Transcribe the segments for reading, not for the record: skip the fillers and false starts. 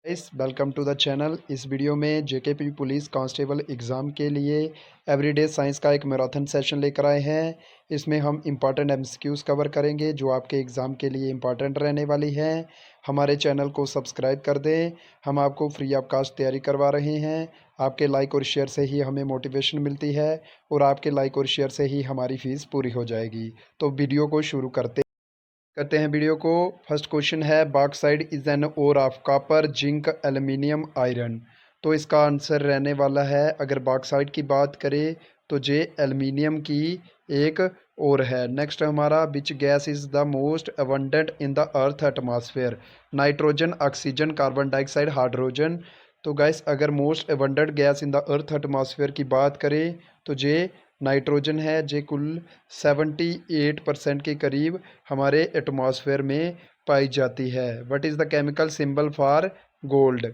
Guys welcome to the channel. इस video में JKP police constable exam के लिए एवरीडे साइंस का एक मैराथन सेशन लेकर आए हैं। इसमें हम इम्पॉर्टेंट एमसीक्यूज़ कवर करेंगे जो आपके एग्ज़ाम के लिए इम्पॉर्टेंट रहने वाली हैं। हमारे चैनल को सब्सक्राइब कर दें। हम आपको फ्री ऑफ कास्ट तैयारी करवा रहे हैं। आपके लाइक और शेयर से ही हमें मोटिवेशन मिलती है और आपके लाइक और शेयर से ही हमारी फ़ीस पूरी हो जाएगी। तो वीडियो को शुरू करते हैं वीडियो को। फर्स्ट क्वेश्चन है bauxite is an ore of copper zinc aluminium iron. तो इसका आंसर रहने वाला है, अगर बॉक्साइड की बात करें तो जे एल्यूमिनियम की एक और है। नेक्स्ट हमारा which gas is the most abundant in the earth atmosphere. Nitrogen, oxygen, carbon dioxide, hydrogen. तो गैस अगर most abundant gas in the earth atmosphere की बात करें तो जे नाइट्रोजन है। जे कुल 78% के करीब हमारे एटमॉस्फेयर में पाई जाती है। What is the chemical symbol for gold?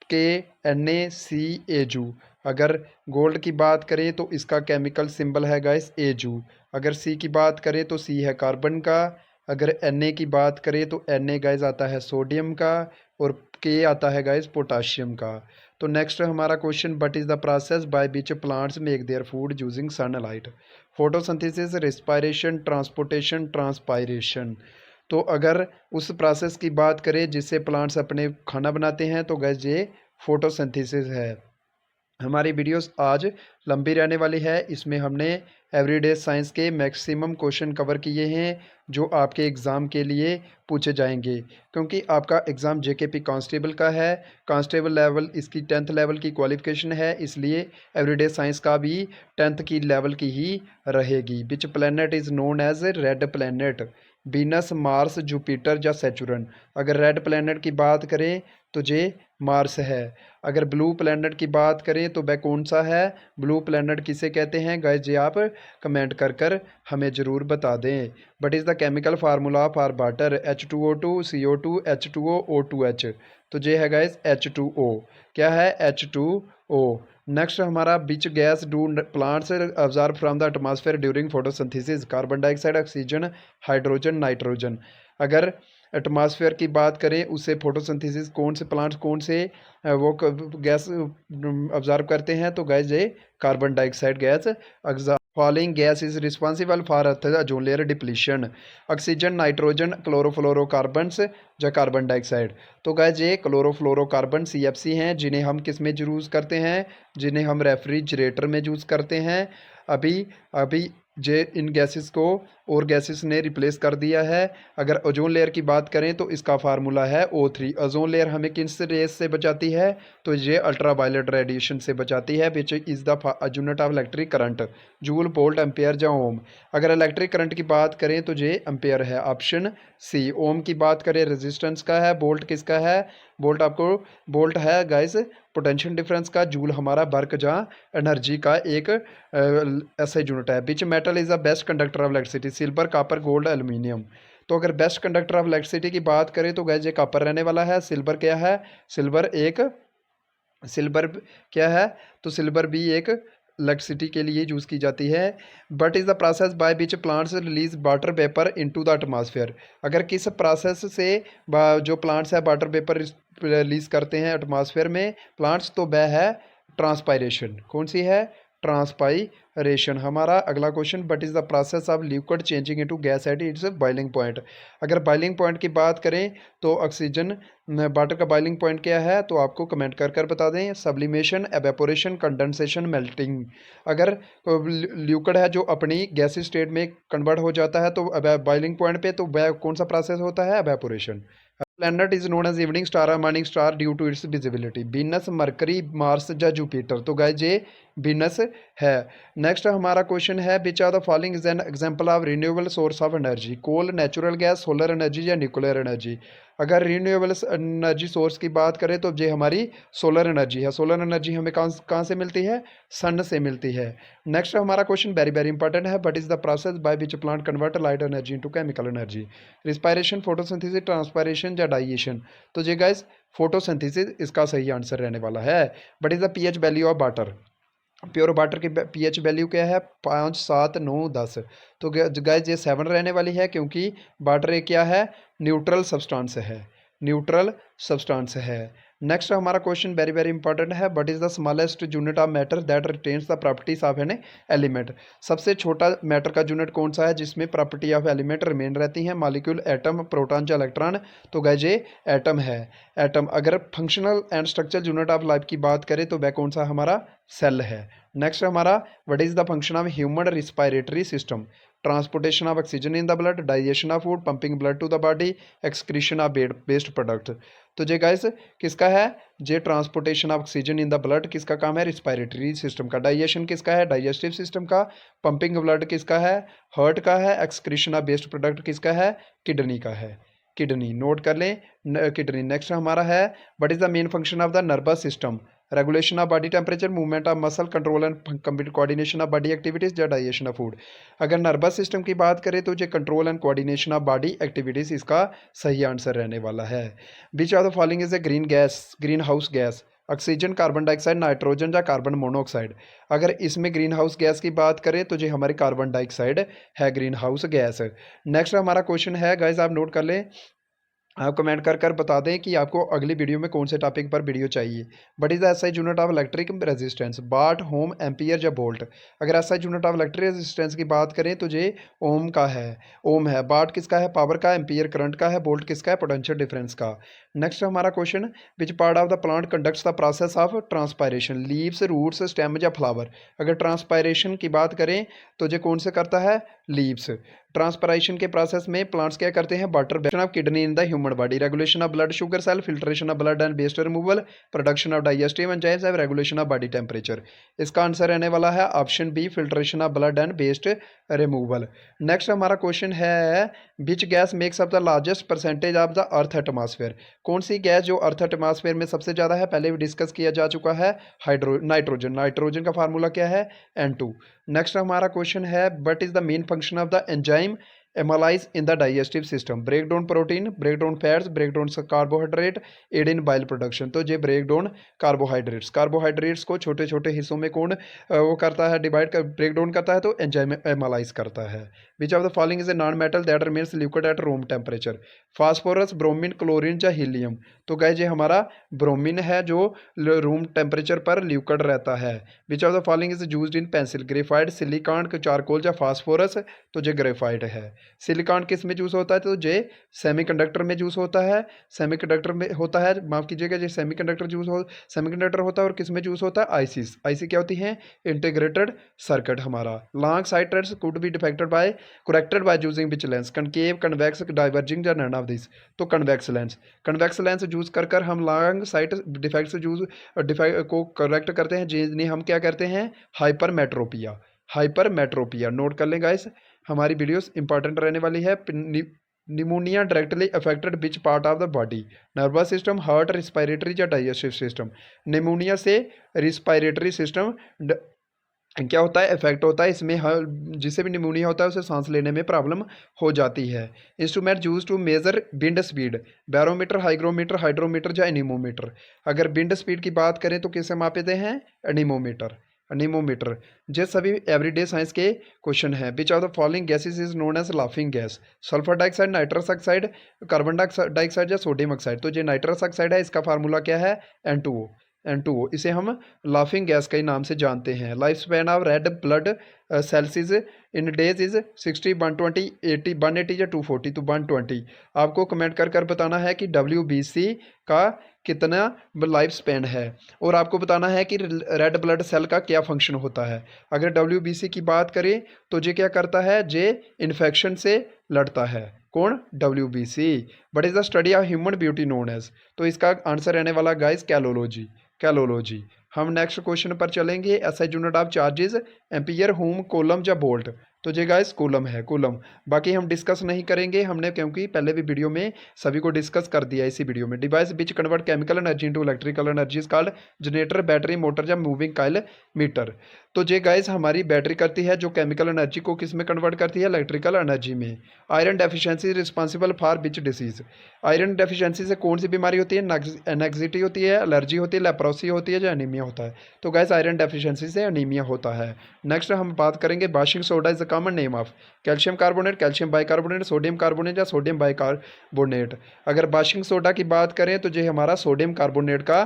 KNaCAU। अगर गोल्ड की बात करें तो इसका केमिकल सिंबल है गाइस एजू। अगर सी की बात करें तो सी है कार्बन का। अगर Na की बात करें तो Na गाइस आता है सोडियम का और K आता है गाइस पोटाशियम का। तो नेक्स्ट हमारा question, but is the process by which plants make their food using sunlight. Photosynthesis, respiration, transportation, transpiration. तो अगर उस प्रोसेस की बात करें जिससे प्लांट्स अपने खाना बनाते हैं तो गैस ये फोटोसिंथेसिस है। हमारी वीडियोस आज लंबी रहने वाली है। इसमें हमने एवरीडे साइंस के मैक्सिमम क्वेश्चन कवर किए हैं जो आपके एग्ज़ाम के लिए पूछे जाएंगे, क्योंकि आपका एग्ज़ाम जेकेपी कांस्टेबल का है। कांस्टेबल लेवल इसकी 10th लेवल की क्वालिफिकेशन है, इसलिए एवरीडे साइंस का भी 10th की लेवल की ही रहेगी। Which planet is known as red planet. Venus, Mars, Jupiter या सैचुरन। अगर रेड प्लैनेट की बात करें तो जे मार्स है। अगर ब्लू प्लैनेट की बात करें तो वह कौन सा है? ब्लू प्लैनेट किसे कहते हैं गाइस, जी आप कमेंट कर हमें ज़रूर बता दें। But is the chemical formula for water. H2O2, CO2, H2O, O2H। तो ये है गाइस H2O। क्या है? H2O। नेक्स्ट हमारा which gas do plants observe from the atmosphere during photosynthesis. Carbon dioxide, oxygen, hydrogen, nitrogen. अगर एटमॉस्फेयर की बात करें उससे फोटोसिंथेसिस कौन से प्लांट्स कौन से गैस ऑब्जर्व करते हैं तो गैस ये carbon dioxide gas. Following gas is responsible for earth ozone layer depletion. Oxygen, nitrogen, chlorofluorocarbons या कार्बन डाइऑक्साइड। तो गैस ये क्लोरोफ्लोरोकार्बन CFC हैं जिन्हें हम किस में यूज़ करते हैं? जिन्हें हम रेफ्रिजरेटर में यूज़ करते हैं। अभी अभी जे इन गैसेस को और गैसेस ने रिप्लेस कर दिया है। अगर ओजोन लेयर की बात करें तो इसका फार्मूला है O3। ओजोन लेयर हमें किस रेस से बचाती है? तो ये अल्ट्रावायलेट रेडिएशन से बचाती है। Which is the unit of electric current. Joule, volt, ampere या ओम। अगर इलेक्ट्रिक करंट की बात करें तो ये एम्पेयर है, ऑप्शन सी। ओम की बात करें रेजिस्टेंस का है। वोल्ट किसका है? वोल्ट है गाइस पोटेंशियल डिफरेंस का। जूल हमारा वर्क जहाँ एनर्जी का एक ऐसा यूनिट है। Which metal is the best conductor of electricity. Silver, copper, gold, aluminium. तो अगर बेस्ट कंडक्टर ऑफ इलेक्ट्रिसिटी की बात करें तो गैस ये कॉपर रहने वाला है। सिल्वर क्या है? सिल्वर क्या है? तो सिल्वर भी एक इलेक्ट्रिसिटी के लिए यूज़ की जाती है। But is the process by which plants release water vapour into the atmosphere. अगर किस प्रोसेस से जो प्लांट्स है वाटर वेपर रिलीज करते हैं एटमॉस्फेयर में प्लांट्स, तो वह है ट्रांसपायरेशन। कौन सी है? ट्रांसपायरेशन। हमारा अगला question, but is the process of liquid changing into gas at its boiling point. अगर बॉइलिंग पॉइंट की बात करें तो ऑक्सीजन वाटर का बॉइलिंग पॉइंट क्या है? तो आपको कमेंट कर बता दें। Sublimation, evaporation, condensation, melting. अगर लिक्विड है जो अपनी गैसी स्टेट में कन्वर्ट हो जाता है तो बॉइलिंग पॉइंट पे, तो वह कौन सा प्रोसेस होता है? Evaporation. Planet is known as evening star और morning star due to its visibility. Venus, Mercury, Mars या जुपिटर। तो गाइस ये वीनस है। नेक्स्ट हमारा क्वेश्चन है which are the following is an example of renewable source of energy. Coal, natural gas, solar energy या nuclear energy. अगर renewable energy source की बात करें तो ये हमारी सोलर एनर्जी है। सोलर एनर्जी हमें कहाँ से मिलती है? सन से मिलती है। नेक्स्ट हमारा क्वेश्चन वेरी वेरी इंपॉर्टेंट है, but is the process by which plant convert light energy into chemical energy. Respiration, photosynthesis, transpiration या डाइजेशन। तो ये गाइस फोटोसिंथेसिस इसका सही आंसर रहने वाला है। But is the pH value of water. Pure water की पीएच वैल्यू क्या है? 5, 7, 9, 10। तो गाइस ये 7 रहने वाली है, क्योंकि वाटर एक क्या है? न्यूट्रल सब्सटेंस है। न्यूट्रल सब्सटेंस है। नेक्स्ट हमारा क्वेश्चन वेरी वेरी इंपॉर्टेंट है, what is the smallest unit of matter that retains the properties of an element. सबसे छोटा मैटर का यूनिट कौन सा है जिसमें प्रॉपर्टी ऑफ एलिमेंट रिमेन रहती हैं? मॉलिक्यूल, एटम, प्रोटॉन या इलेक्ट्रॉन? तो गाइस ये एटम है, एटम। अगर functional and structural unit of life की बात करें तो वह कौन सा हमारा? सेल है। नेक्स्ट हमारा, what is the function of human respiratory system? Transportation of oxygen in the blood, digestion of food, pumping blood to the body, excretion of waste product. तो जे गाइस किसका है? जे transportation of oxygen in the blood किसका काम है? Respiratory system का। Digestion किसका है? डाइजेस्टिव सिस्टम का। पंपिंग ब्लड किसका है? हार्ट का है। एक्सक्रीशन ऑफ वेस्ट प्रोडक्ट किसका है? किडनी का है। किडनी नोट कर लें, किडनी। नेक्स्ट हमारा है, what is the main function of the nervous system? Regulation of body temperature, movement of muscle, control and coordination of body activities या digestion of food. अगर नर्वस सिस्टम की बात करें तो ये control and coordination of body activities इसका सही answer रहने वाला है। Which of the following is a green gas, green house gas? Oxygen, carbon dioxide, nitrogen या कार्बन मोनोऑक्साइड? अगर इसमें ग्रीन हाउस गैस की बात करें तो ये हमारी कार्बन डाइऑक्साइड है, ग्रीन हाउस गैस। नेक्स्ट हमारा क्वेश्चन है, गाइस आप नोट कर लें, आप कमेंट कर बता दें कि आपको अगली वीडियो में कौन से टॉपिक पर वीडियो चाहिए। What is the SI unit of electric resistance? Watt, ohm, ampere या वोल्ट? अगर SI unit of electric resistance की बात करें तो ये ओम का है, ओम है। वाट किसका है? पावर का। एम्पियर करंट का है। वोल्ट किसका है? पोटेंशियल डिफरेंस का। नेक्स्ट हमारा question, which part of the plant conducts the process of transpiration? Leaves, roots, stem या फ्लावर? अगर ट्रांसपायरेशन की बात करें तो ये कौन से करता है? लीव्स। ट्रांसपायरेशन के प्रोसेस में प्लांट्स क्या करते हैं? Water of kidney in the human body, regulation of blood sugar cell, filtration of blood and waste removal, production of digestive enzymes and regulation of body temperature. इसका आंसर रहने वाला है option B, filtration of blood and waste removal. Next हमारा question है, which gas makes up the largest percentage of the earth atmosphere? कौन सी gas जो earth atmosphere में सबसे ज़्यादा है? पहले भी डिस्कस किया जा चुका है, नाइट्रोजन। नाइट्रोजन का फार्मूला क्या है? N2। नेक्स्ट हमारा क्वेश्चन है, what is the main function of the enzyme amylase in the digestive system? Break down protein, break down fats, break down carbohydrate, aid in bile production. तो ये break down carbohydrates, carbohydrates को छोटे छोटे हिस्सों में कौन वो करता है? डिवाइड कर, ब्रेक डाउन करता है, तो एंजाइम एमालाइज करता है। Which of the following is a non metal that remains liquid at room temperature? Phosphorus, bromine, chlorine या हीलियम? तो गाइस ये हमारा ब्रोमीन है जो रूम टेम्परेचर पर लिक्विड रहता है। Which of the following is used in pencil? Graphite, silicon, charcoal या फास्फोरस? तो ये ग्रेफाइट है। सिलिकॉन किस में यूज़ होता है? तो ये सेमीकंडक्टर में यूज़ होता है, सेमीकंडक्टर में होता है, माफ़ कीजिएगा, ये सेमीकंडक्टर यूज़ हो सेमीकंडक्टर होता है। और किस में यूज़ होता है? आईसीस। आईसी क्या होती है? इंटीग्रेटेड सर्किट हमारा। Long sighted could be defected by corrected by using which lens? Concave, convex, diverging या नन ऑफ दिस? तो convex lens. Convex lens use कर हम लॉन्ग साइट डिफेक्ट्स डिफेक्ट को करेक्ट करते हैं, जिन्हें हम क्या करते हैं? हाइपरमेट्रोपिया। हाइपरमेट्रोपिया नोट कर लें गाइस, हमारी वीडियोस इंपॉर्टेंट रहने वाली है। Pneumonia directly affected which part of the body? Nervous system, heart, respiratory या डाइजेस्टिव सिस्टम? निमोनिया से रिस्पायरेटरी सिस्टम क्या होता है? इफेक्ट होता है। इसमें हर जिसे भी निमोनिया होता है उसे सांस लेने में प्रॉब्लम हो जाती है। Instrument use to measure wind speed? Barometer, hygrometer, hydrometer या एनीमोमीटर? अगर विंड स्पीड की बात करें तो किसे मापते हैं? एनीमोमीटर। एनीमोमीटर। ये सभी एवरीडे साइंस के क्वेश्चन हैं। Which of the following gases is known as laughing gas? Sulphur dioxide, nitrous oxide, carbon dioxide या सोडियम ऑक्साइड? तो ये नाइट्रस ऑक्साइड है, इसका फार्मूला क्या है? N2O। N2O, इसे हम लाफिंग गैस के नाम से जानते हैं। Life span of red blood cells is in days is 60, 120, 80, 180 या 240? तो 120। आपको कमेंट कर बताना है कि WBC का कितना लाइफ स्पैन है, और आपको बताना है कि रेड ब्लड सेल का क्या फंक्शन होता है। अगर WBC की बात करें तो ये क्या करता है? ये इन्फेक्शन से लड़ता है। कौन? WBC। But is the study of human beauty known as? तो इसका आंसर रहने वाला गाइस कैलोलॉजी। कैलोलॉजी। हम नेक्स्ट क्वेश्चन पर चलेंगे। SI unit of charges? Ampere, ohm, coulomb या वोल्ट? तो ये गाइस कूलम है, कूलम। बाकी हम डिस्कस नहीं करेंगे, हमने क्योंकि पहले भी वीडियो में सभी को डिस्कस कर दिया इसी वीडियो में। Device which convert chemical energy into electrical energy is called generator, battery, motor या मूविंग काइल मीटर? तो ये गाइस हमारी बैटरी करती है जो केमिकल एनर्जी को किस में कन्वर्ट करती है, इलेक्ट्रिकल एनर्जी में। Iron deficiency responsible for which disease, iron deficiency से कौन सी बीमारी होती है, एनेक्सिटी होती है, एलर्जी होती है, लेप्रोसी होती है, या एनीमिया होता है। तो गाइस आयरन डेफिशिएंसी से एनीमिया होता है। नेक्स्ट हम बात करेंगे washing soda is the common name of calcium carbonate, calcium bicarbonate, sodium carbonate या सोडियम बाइकार्बोनेट। अगर वाशिंग सोडा की बात करें तो ये हमारा सोडियम कार्बोनेट का,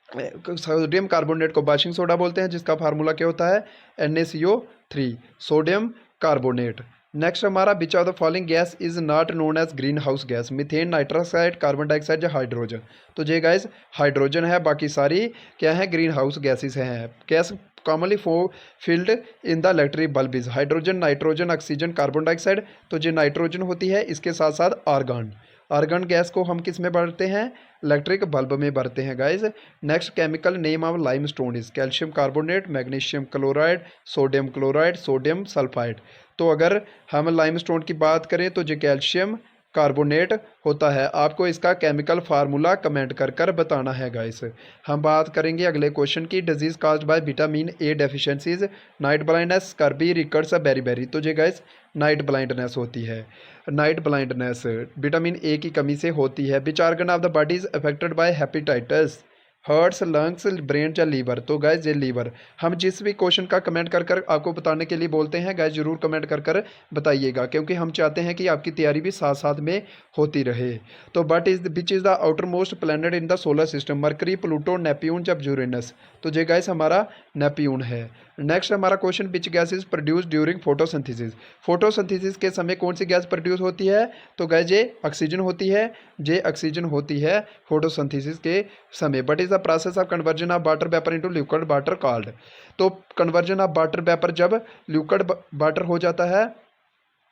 सोडियम कार्बोनेट को वाशिंग सोडा बोलते हैं, जिसका फार्मूला क्या होता है, NaCO3, सोडियम कार्बोनेट। नेक्स्ट हमारा which of the following gas is not known as greenhouse gas, methane, nitrous oxide, carbon dioxide या हाइड्रोजन। तो ये गैस हाइड्रोजन है, बाकी सारी क्या है, ग्रीन हाउस गैसेस हैं। Gas commonly filled in the electric bulb is hydrogen, nitrogen, oxygen, carbon dioxide. तो ये नाइट्रोजन होती है, इसके साथ साथ आर्गन। आर्गन गैस को हम किस में भरते हैं, इलेक्ट्रिक बल्ब में भरते हैं guys. Next chemical name of limestone is calcium carbonate, magnesium chloride, sodium chloride, sodium sulphide. तो अगर हम लाइमस्टोन की बात करें तो ये कैल्शियम कार्बोनेट होता है। आपको इसका केमिकल फार्मूला कमेंट कर कर बताना है गाइस। हम बात करेंगे अगले क्वेश्चन की, disease caused by vitamin A deficiencies, night blindness, scurvy, rickets, beri. तो ये गाइस नाइट ब्लाइंडनेस होती है। नाइट ब्लाइंडनेस विटामिन ए की कमी से होती है। Which organ of the body is affected by hepatitis, hearts, lungs, brain या लीवर। तो गाइस ये लीवर। हम जिस भी क्वेश्चन का कमेंट कर कर आपको बताने के लिए बोलते हैं गाइस, जरूर कमेंट कर कर बताइएगा, क्योंकि हम चाहते हैं कि आपकी तैयारी भी साथ साथ में होती रहे। तो but is which is the outer most planet in the solar system, mercury, Pluto, Neptune या यूरेनस। तो ये गाइस हमारा नेपट्यून है। नेक्स्ट हमारा question, which gas is produce during photosynthesis, photosynthesis के समय कौन सी गैस प्रोड्यूस होती है। तो गाइस ये ऑक्सीजन होती है, ये ऑक्सीजन होती है फोटोसिंथेसिस के समय। But is the process of conversion of water vapour into liquid water called. तो कन्वर्जन ऑफ वाटर वेपर, जब लिक्विड वाटर हो जाता है,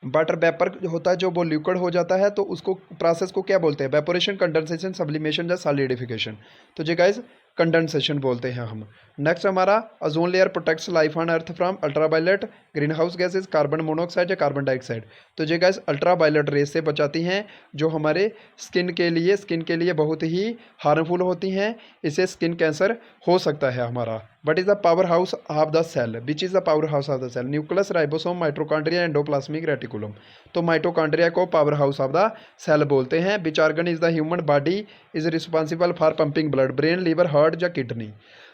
वाटर वेपर होता है जो वो लिक्विड हो जाता है, तो उसको प्रोसेस को क्या बोलते हैं, वेपोरेशन, कंडेंसेशन, सब्लिमेशन या सॉलिडिफिकेशन। तो जी गाइस कंडेंसेशन बोलते हैं हम। नेक्स्ट हमारा, ozone layer protects life on earth from ultraviolet green house gases, carbon monoxide या कार्बन डाइऑक्साइड। तो ये गैस अल्ट्रावायलेट रेस से बचाती हैं, जो हमारे स्किन के लिए बहुत ही हार्मफुल होती हैं। इससे स्किन कैंसर हो सकता है हमारा। But is the powerhouse of the cell, which is the powerhouse of the cell, nucleus, ribosome, mitochondria, endoplasmic reticulum. तो माइटोकॉन्ड्रिया को powerhouse of the cell बोलते हैं। Which organ is the human body is responsible for pumping blood, brain, liver, heart या kidney.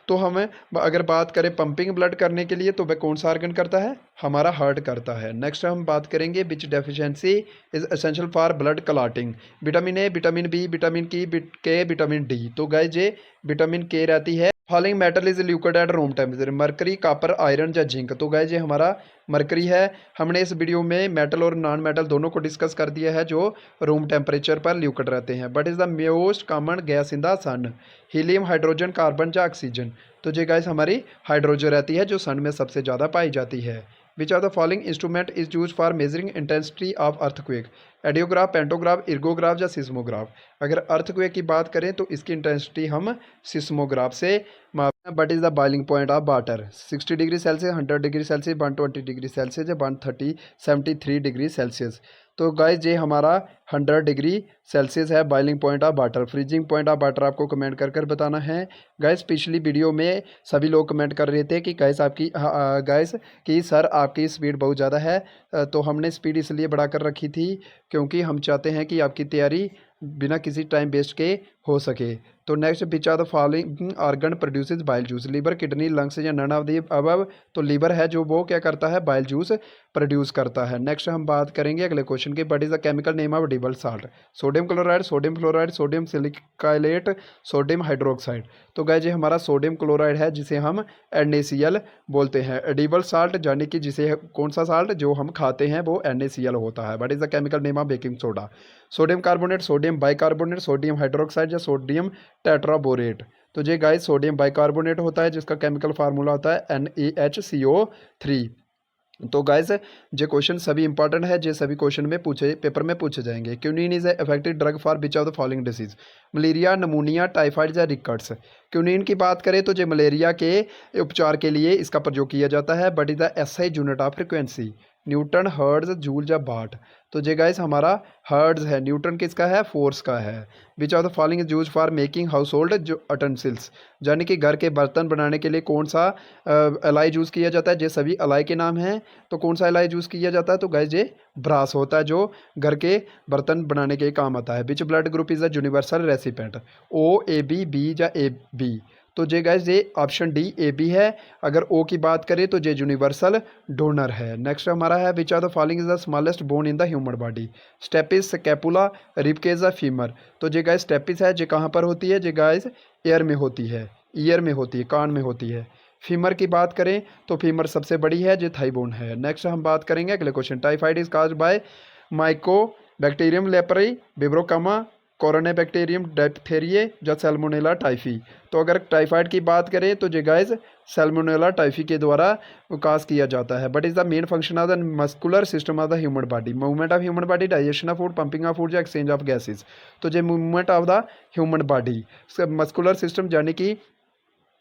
तो हमें अगर बात करें पंपिंग ब्लड करने के लिए, तो वह कौन सा ऑर्गन करता है, हमारा हार्ट करता है। नेक्स्ट हम बात करेंगे, which deficiency is essential for blood clotting, vitamin A, vitamin B, vitamin K, vitamin D. तो गाइस ये विटामिन के रहती है। Following metal is liquid at room temperature, mercury, copper, iron या जिंक। तो गाइस ये हमारा मरकरी है। हमने इस वीडियो में मेटल और नॉन मेटल दोनों को डिस्कस कर दिया है, जो रूम टेम्परेचर पर लिक्विड रहते हैं। But is the most common gas in the sun, helium, hydrogen, carbon या ऑक्सीजन। तो ये गैस हमारी हाइड्रोजन रहती है, जो सन में सबसे ज़्यादा पाई जाती है। Which of the following instrument is use for measuring intensity of earthquake, audiograph, pantograph, ergograph या सिस्मोग्राफ। अगर अर्थक्वेक की बात करें तो इसकी इंटेंसिटी हम सिस्मोग्राफ से मापते हैं। But is the boiling point of water, 60 degree Celsius, 100 degree Celsius, 120 degree Celsius या 173 डिग्री सेल्सियस। तो गाइस ये हमारा 100 डिग्री सेल्सियस है boiling point of water. Freezing point of water आपको कमेंट कर कर बताना है। गाइस पिछली वीडियो में सभी लोग कमेंट कर रहे थे कि गाइस कि सर आपकी स्पीड बहुत ज़्यादा है। तो हमने स्पीड इसलिए बढ़ा कर रखी थी क्योंकि हम चाहते हैं कि आपकी तैयारी बिना किसी टाइम वेस्ट के हो सके। तो next, which are the following organ produces bile juice, liver, kidney, lungs या नन ऑफ द अबव। तो लीवर है जो वो क्या करता है, बाइल जूस प्रोड्यूस करता है। नेक्स्ट हम बात करेंगे अगले क्वेश्चन की, what is the chemical name of edible salt, sodium chloride, sodium fluoride, sodium salicylate, sodium hydroxide. तो गाइस ये हमारा सोडियम क्लोराइड है, जिसे हम NaCl बोलते हैं। एडिबल साल्ट यानी कि जिसे कौन सा साल्ट जो हम खाते हैं वो NaCl होता है। What is the chemical name of baking soda, sodium carbonate, sodium bicarbonate, sodium hydroxide या सोडियम टेट्राबोरेट। तो ये गाइस सोडियम बाइकार्बोनेट होता है, जिसका केमिकल फार्मूला होता है NaHCO3। तो गाइस ये क्वेश्चन सभी इंपॉर्टेंट है, ये सभी क्वेश्चन में पेपर में पूछे जाएंगे। Quinine is effective drug for which of the following disease, malaria, नमूनिया, typhoid या रिकट्स। क्यूनिन की बात करें तो ये मलेरिया के उपचार के लिए इसका प्रयोग किया जाता है। But is the SI unit of frequency, Newton, hertz, joule या वाट। तो जे गाइस हमारा हर्ट्ज है। न्यूटन किसका है? फोर्स का है। Which of the following is use for making house hold जो अटेंसिल्स, यानी कि घर के बर्तन बनाने के लिए कौन सा एलाई यूज़ किया जाता है? ये सभी एलाई के नाम हैं। तो कौन सा एलाई यूज़ किया जाता है? तो गाइस ये ब्रास होता है जो घर के बर्तन बनाने के काम आता है। Which blood group is a universal recipient? O, A B, B या ए बी? तो जे गाइस ये ऑप्शन डी ए बी है। अगर ओ की बात करें तो ये यूनिवर्सल डोनर है। नेक्स्ट हमारा है which are the following is the smallest bone in the human body? Stapes, scapula, ribcage या फीमर? तो जे गाइस स्टेपिस है, जे कहाँ पर होती है? जे गाइस एयर में होती है, ईयर में होती है, कान में होती है। फीमर की बात करें तो फीमर सबसे बड़ी है, जो थाई बोन है। नेक्स्ट हम बात करेंगे अगले question. Typhoid is caused by mycobacterium leprae, बिब्रोकामा, कोरोनेबैक्टीरियम डिप्थेरिया या सैल्मोनेला टाइफी? तो अगर टाइफाइड की बात करें तो जे गाइस सैल्मोनेला टाइफी के द्वारा विकास किया जाता है। But is the main function of the muscular system of the human body? Movement of human body, digestion of food, pumping of food या एक्सचेंज ऑफ गैसेज? तो जो movement of the human body, muscular system यानी कि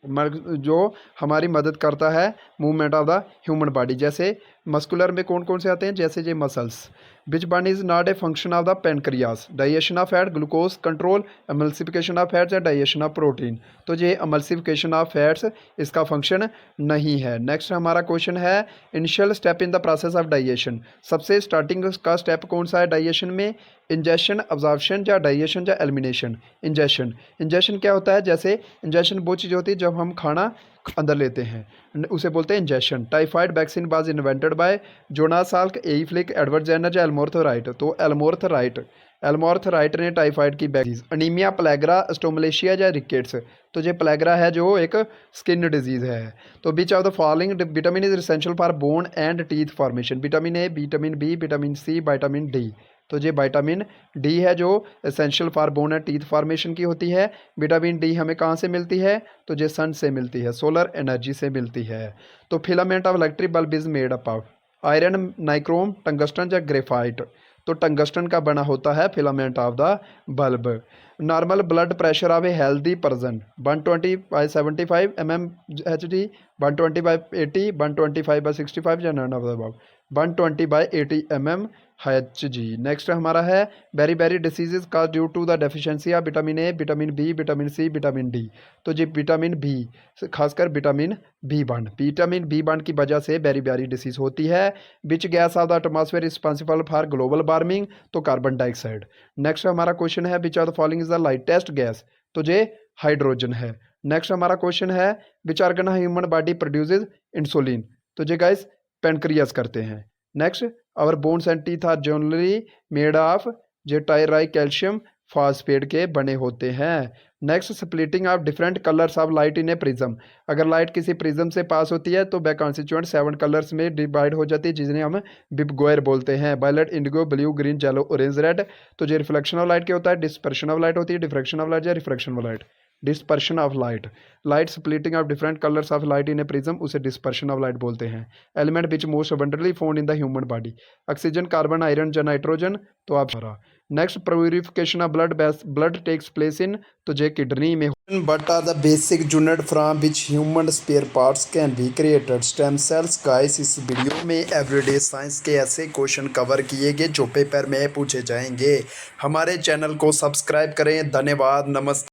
जो हमारी मदद करता है movement of the human body. जैसे मस्कुलर में कौन कौन से आते हैं? जैसे ये muscles. Which one is not a function of the pancreas? Digestion of fat, glucose control, emulsification of fats या डाइजेशन ऑफ प्रोटीन? तो ये एमल्सिफिकेशन ऑफ फैट्स इसका फंक्शन नहीं है। नेक्स्ट हमारा क्वेश्चन है initial step in the process of digestion? सबसे starting का स्टेप कौन सा है डाइजेशन में? इंजेशन, अब्जॉर्प्शन या डाइजेशन या एलिमिनेशन? इंजेशन। इंजेशन क्या होता है? जैसे इंजेशन वो चीज़ होती है जब हम खाना अंदर लेते हैं, उसे बोलते हैं ingestion. Typhoid vaccine was invented by Jonas Salk, A E Flick, Edward Jenner या एल्मोर्थ राइट? तो एल्मोर्थ राइट ने टाइफाइड की वैक्सीन। अनीमिया, प्लेग्रा, स्टोमलेशिया या रिकेट्स? तो ये प्लेग्रा है जो एक स्किन डिजीज है। तो which of the following vitamin is essential for bone and teeth formation? Vitamin A, vitamin B, vitamin C, vitamin D? तो ये विटामिन डी है जो essential for bone and teeth formation की होती है। विटामिन डी हमें कहाँ से मिलती है? तो ये सन से मिलती है, सोलर एनर्जी से मिलती है। तो filament of electric bulb is made up of iron, nichrome, tungsten या ग्रेफाइट? तो टंगस्टन का बना होता है filament of the bulb. Normal blood pressure of a healthy person 120/75 mmHg, 120/80, 125/65 या none of the above? 120/80 mmHg। Next हमारा है beriberi diseases cause due to the deficiency of vitamin A, vitamin B, vitamin C, vitamin D? तो जी vitamin B, खासकर vitamin B one की वजह से beriberi disease होती है। Which gas of the atmosphere responsible for global warming? तो carbon dioxide. Next हमारा क्वेश्चन है which of the following is the lightest gas? तो ये हाइड्रोजन है। नेक्स्ट हमारा क्वेश्चन है which organ human body produces insulin? तो ये गाइस पेनक्रियास करते हैं। Next our bones and teeth are generally made of जे टायराई कैल्शियम फॉस्फेट के बने होते हैं। Next splitting of different colours of light in a prism? अगर लाइट किसी प्रिज्म से पास होती है तो वह कॉन्स्टिट्यूएंट 7 कलर्स में डिवाइड हो जाती है, जिन्हें हम बिबगोयर बोलते हैं। Violet, indigo, blue, green, yellow, orange, red? तो जो रिफ्लेक्शन ऑफ लाइट क्या होता है? डिस्पर्शन ऑफ लाइट होती है। डिफ्रेक्शन ऑफ लाइट या refraction of light? Dispersion of light. Light splitting of different colours of light in a prism, उसे dispersion of light बोलते हैं। Element which most abundantly found in the human body? Oxygen, carbon, iron या nitrogen? तो आप next purification of blood takes place in? तो जे kidney में। What are the basic unit from which human spare parts can be created? Stem cells. Guys इस video में everyday science के ऐसे क्वेश्चन कवर किए गए जो पेपर में पूछे जाएंगे। हमारे चैनल को सब्सक्राइब करें। धन्यवाद, नमस्ते।